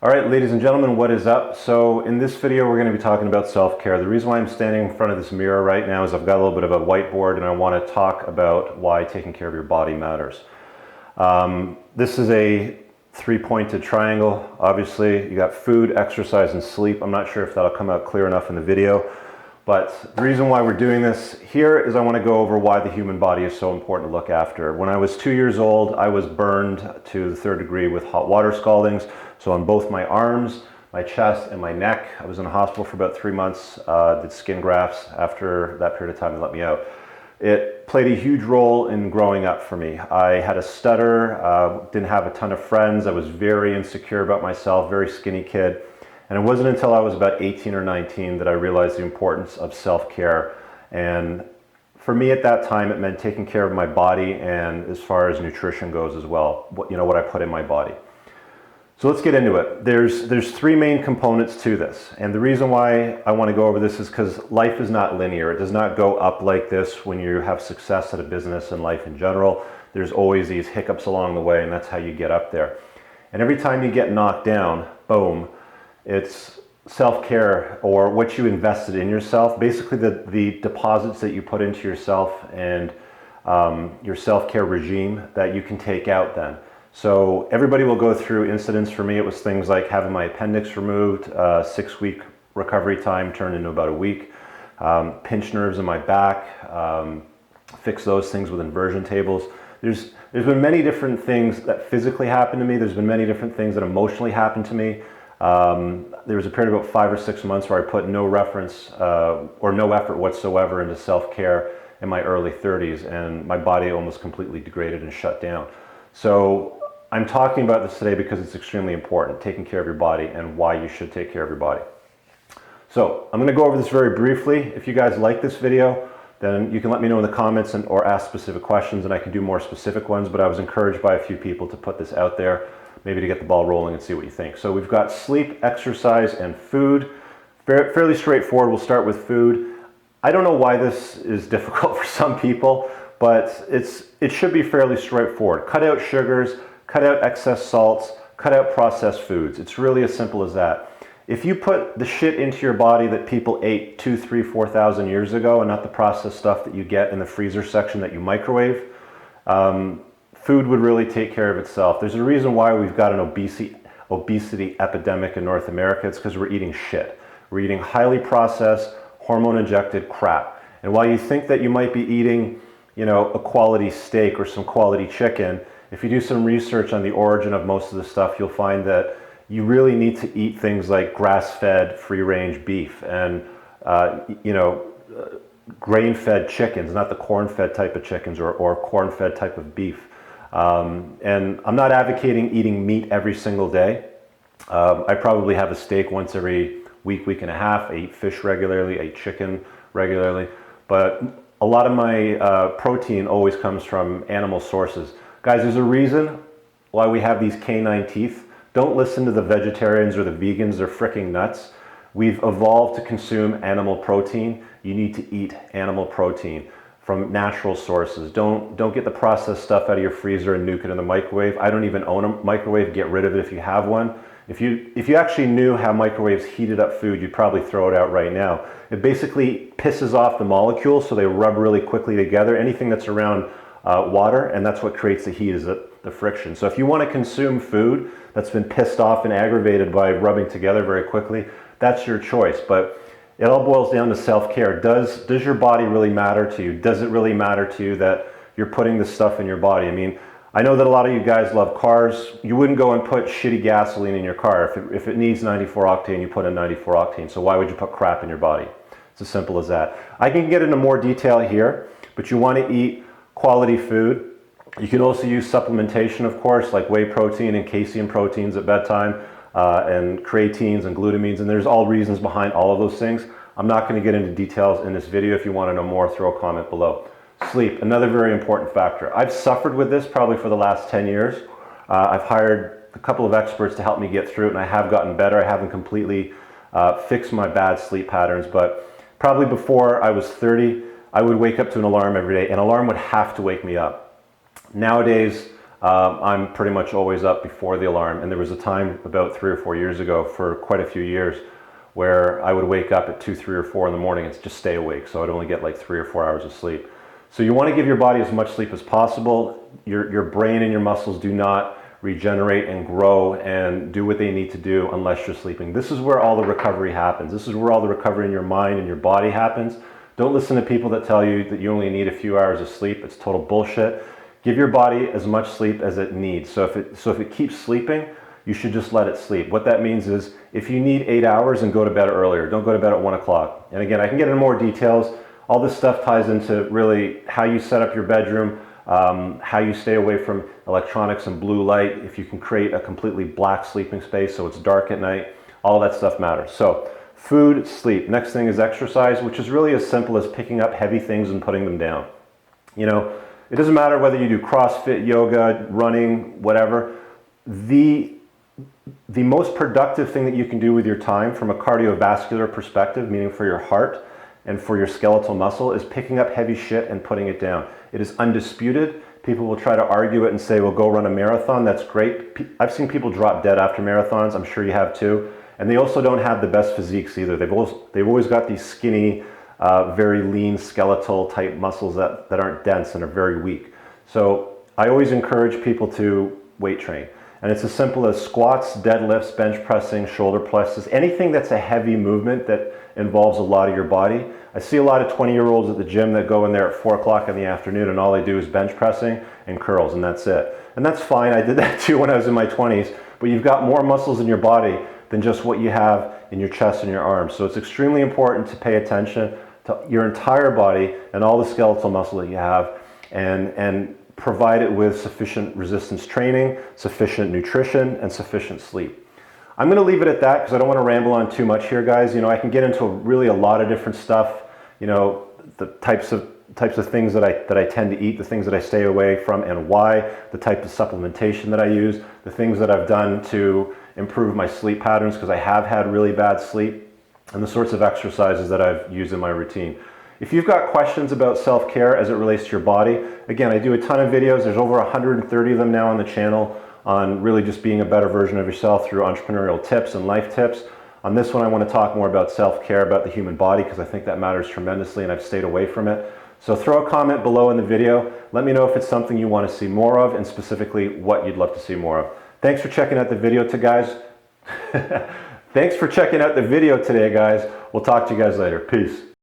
All right, ladies and gentlemen, what is up? So in this video, we're going to be talking about self-care. The reason why I'm standing in front of this mirror right now is I've got a little bit of a whiteboard and I want to talk about why taking care of your body matters. This is a three-pointed triangle. Obviously, you got food, exercise, and sleep. I'm not sure if that'll come out clear enough in the video, but the reason why we're doing this here is I want to go over why the human body is so important to look after. When I was 2 years old, I was burned to the 3rd degree with hot water scaldings. So on both my arms, my chest, and my neck. I was in the hospital for about 3 months, did skin grafts. After that period of time, they let me out. It played a huge role in growing up for me. I had a stutter, didn't have a ton of friends. I was very insecure about myself, very skinny kid. And it wasn't until I was about 18 or 19 that I realized the importance of self-care. And for me at that time, it meant taking care of my body and as far as nutrition goes as well, what I put in my body. So let's get into it. There's three main components to this. And the reason why I want to go over this is because life is not linear. It does not go up like this when you have success at a business and life in general. There's always these hiccups along the way, and that's how you get up there. And every time you get knocked down, boom, it's self-care or what you invested in yourself. Basically the deposits that you put into yourself and your self-care regime that you can take out then. So everybody will go through incidents. For me, it was things like having my appendix removed, 6-week recovery time turned into about a week, pinched nerves in my back, fix those things with inversion tables. There's been many different things that physically happened to me. There's been many different things that emotionally happened to me. There was a period of about 5 or 6 months where I put no reference or no effort whatsoever into self-care in my early 30s, and my body almost completely degraded and shut down. So I'm talking about this today because it's extremely important, taking care of your body and why you should take care of your body. So I'm going to go over this very briefly. If you guys like this video, then you can let me know in the comments or ask specific questions, and I can do more specific ones, but I was encouraged by a few people to put this out there, maybe to get the ball rolling and see what you think. So we've got sleep, exercise, and food. Fairly straightforward. We'll start with food. I don't know why this is difficult for some people, but it should be fairly straightforward. Cut out sugars, cut out excess salts, cut out processed foods. It's really as simple as that. If you put the shit into your body that people ate 2, 3, 4,000 years ago and not the processed stuff that you get in the freezer section that you microwave, food would really take care of itself. There's a reason why we've got an obesity epidemic in North America. It's because we're eating shit. We're eating highly processed, hormone-injected crap. And while you think that you might be eating, a quality steak or some quality chicken, if you do some research on the origin of most of the stuff, you'll find that you really need to eat things like grass-fed, free-range beef and, grain-fed chickens, not the corn-fed type of chickens or corn-fed type of beef. And I'm not advocating eating meat every single day. I probably have a steak once every week and a half. I eat fish regularly, I eat chicken regularly. But a lot of my protein always comes from animal sources. Guys, there's a reason why we have these canine teeth. Don't listen to the vegetarians or the vegans, they're freaking nuts. We've evolved to consume animal protein. You need to eat animal protein from natural sources. Don't get the processed stuff out of your freezer and nuke it in the microwave. I don't even own a microwave. Get rid of it if you have one. If you actually knew how microwaves heated up food, you'd probably throw it out right now. It basically pisses off the molecules so they rub really quickly together. Anything that's around water, and that's what creates the heat, is the friction. So if you want to consume food that's been pissed off and aggravated by rubbing together very quickly, that's your choice. But it all boils down to self-care. Does your body really matter to you? Does it really matter to you that you're putting this stuff in your body? I mean, I know that a lot of you guys love cars. You wouldn't go and put shitty gasoline in your car. If it needs 94 octane, you put in 94 octane. So why would you put crap in your body? It's as simple as that. I can get into more detail here, but you want to eat quality food. You can also use supplementation, of course, like whey protein and casein proteins at bedtime, and creatines and glutamines, and there's all reasons behind all of those things. I'm not going to get into details in this video. If you want to know more, throw a comment below. Sleep, another very important factor. I've suffered with this probably for the last 10 years. I've hired a couple of experts to help me get through it, and I have gotten better. I haven't completely fixed my bad sleep patterns, but probably before I was 30, I would wake up to an alarm every day. An alarm would have to wake me up. Nowadays, I'm pretty much always up before the alarm. And there was a time about 3 or 4 years ago, for quite a few years, where I would wake up at 2, 3, or 4 in the morning and just stay awake. So I'd only get like 3 or 4 hours of sleep. So you want to give your body as much sleep as possible. Your brain and your muscles do not regenerate and grow and do what they need to do unless you're sleeping. This is where all the recovery happens. This is where all the recovery in your mind and your body happens. Don't listen to people that tell you that you only need a few hours of sleep. It's total bullshit. Give your body as much sleep as it needs. So if it keeps sleeping, you should just let it sleep. What that means is if you need 8 hours, then go to bed earlier. Don't go to bed at 1 o'clock. And again, I can get into more details. All this stuff ties into really how you set up your bedroom, how you stay away from electronics and blue light, if you can create a completely black sleeping space so it's dark at night. All that stuff matters. So food, sleep. Next thing is exercise, which is really as simple as picking up heavy things and putting them down. You know, it doesn't matter whether you do CrossFit, yoga, running, whatever. The most productive thing that you can do with your time from a cardiovascular perspective, meaning for your heart and for your skeletal muscle, is picking up heavy shit and putting it down. It is undisputed. People will try to argue it and say, well, go run a marathon. That's great. I've seen people drop dead after marathons. I'm sure you have too. And they also don't have the best physiques either. They've always got these skinny, very lean skeletal type muscles that aren't dense and are very weak. So I always encourage people to weight train. And it's as simple as squats, deadlifts, bench pressing, shoulder presses, anything that's a heavy movement that involves a lot of your body. I see a lot of 20-year-olds at the gym that go in there at 4 o'clock in the afternoon and all they do is bench pressing and curls, and that's it. And that's fine. I did that too when I was in my 20s, but you've got more muscles in your body than just what you have in your chest and your arms. So it's extremely important to pay attention to your entire body and all the skeletal muscle that you have, and provide it with sufficient resistance training, sufficient nutrition, and sufficient sleep. I'm going to leave it at that because I don't want to ramble on too much here, guys. You know, I can get into really a lot of different stuff. You know, the types of things that I tend to eat, the things that I stay away from and why, the type of supplementation that I use, the things that I've done to improve my sleep patterns because I have had really bad sleep, and the sorts of exercises that I've used in my routine. If you've got questions about self-care as it relates to your body, again, I do a ton of videos. There's over 130 of them now on the channel on really just being a better version of yourself through entrepreneurial tips and life tips. On this one, I want to talk more about self-care, about the human body, because I think that matters tremendously and I've stayed away from it. So throw a comment below in the video. Let me know if it's something you want to see more of and specifically what you'd love to see more of. Thanks for checking out the video guys. Thanks for checking out the video today, guys. We'll talk to you guys later. Peace.